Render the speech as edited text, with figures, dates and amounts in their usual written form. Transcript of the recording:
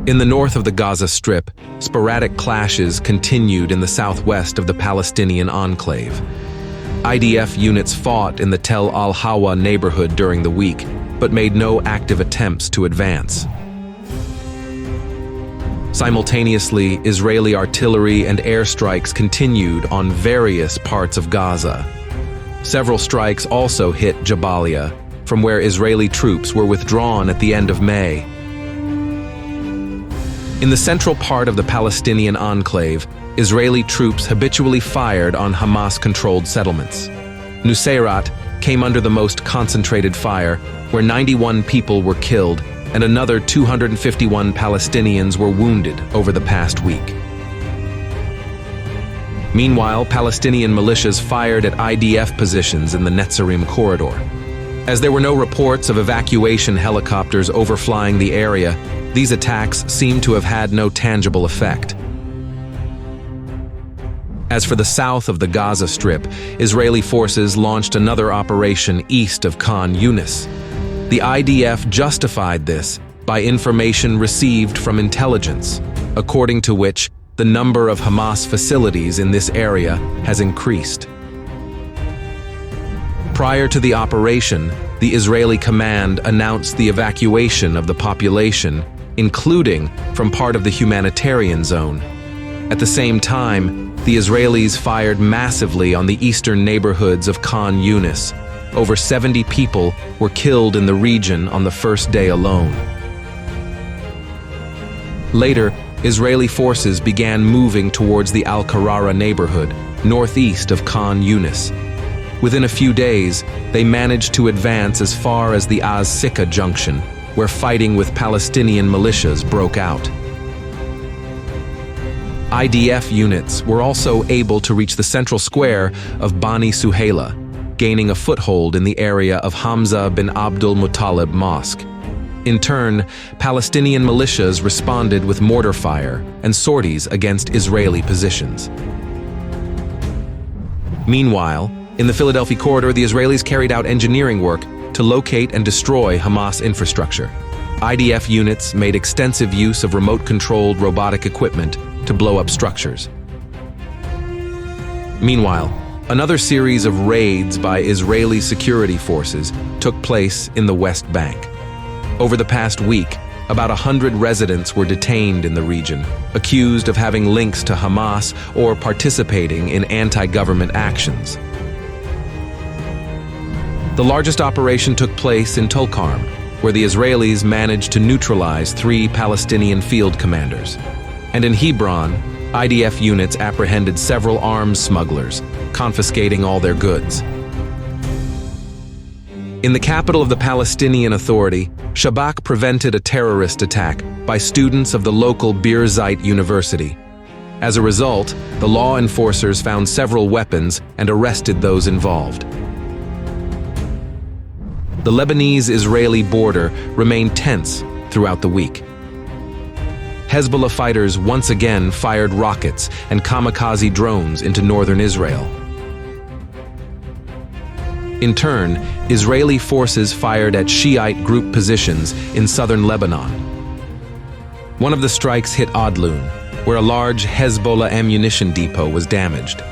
In the north of the Gaza Strip, sporadic clashes continued in the southwest of the Palestinian enclave. IDF units fought in the Tel Al-Hawa neighborhood during the week, but made no active attempts to advance. Simultaneously, Israeli artillery and airstrikes continued on various parts of Gaza. Several strikes also hit Jabalia, from where Israeli troops were withdrawn at the end of May. In the central part of the Palestinian enclave, Israeli troops habitually fired on Hamas-controlled settlements. Nusayrat came under the most concentrated fire, where 91 people were killed and another 251 Palestinians were wounded over the past week. Meanwhile, Palestinian militias fired at IDF positions in the Netzarim corridor. As there were no reports of evacuation helicopters overflying the area, these attacks seem to have had no tangible effect. As for the south of the Gaza Strip, Israeli forces launched another operation east of Khan Yunis. The IDF justified this by information received from intelligence, according to which the number of Hamas facilities in this area has increased. Prior to the operation, the Israeli command announced the evacuation of the population, including from part of the humanitarian zone. At the same time, the Israelis fired massively on the eastern neighborhoods of Khan Yunis. Over 70 people were killed in the region on the first day alone. Later, Israeli forces began moving towards the Al-Qarara neighborhood, northeast of Khan Yunis. Within a few days, they managed to advance as far as the Az-Sika junction, where fighting with Palestinian militias broke out. IDF units were also able to reach the central square of Bani Suhaila, gaining a foothold in the area of Hamza bin Abdul Muttalib Mosque. In turn, Palestinian militias responded with mortar fire and sorties against Israeli positions. Meanwhile, in the Philadelphia corridor, the Israelis carried out engineering work to locate and destroy Hamas infrastructure. IDF units made extensive use of remote-controlled robotic equipment to blow up structures. Meanwhile, another series of raids by Israeli security forces took place in the West Bank. Over the past week, about 100 residents were detained in the region, accused of having links to Hamas or participating in anti-government actions. The largest operation took place in Tulkarm, where the Israelis managed to neutralize 3 Palestinian field commanders. And in Hebron, IDF units apprehended several arms smugglers, confiscating all their goods. In the capital of the Palestinian Authority, Shabak prevented a terrorist attack by students of the local Birzeit University. As a result, the law enforcers found several weapons and arrested those involved. The Lebanese-Israeli border remained tense throughout the week. Hezbollah fighters once again fired rockets and kamikaze drones into northern Israel. In turn, Israeli forces fired at Shiite group positions in southern Lebanon. One of the strikes hit Adlun, where a large Hezbollah ammunition depot was damaged.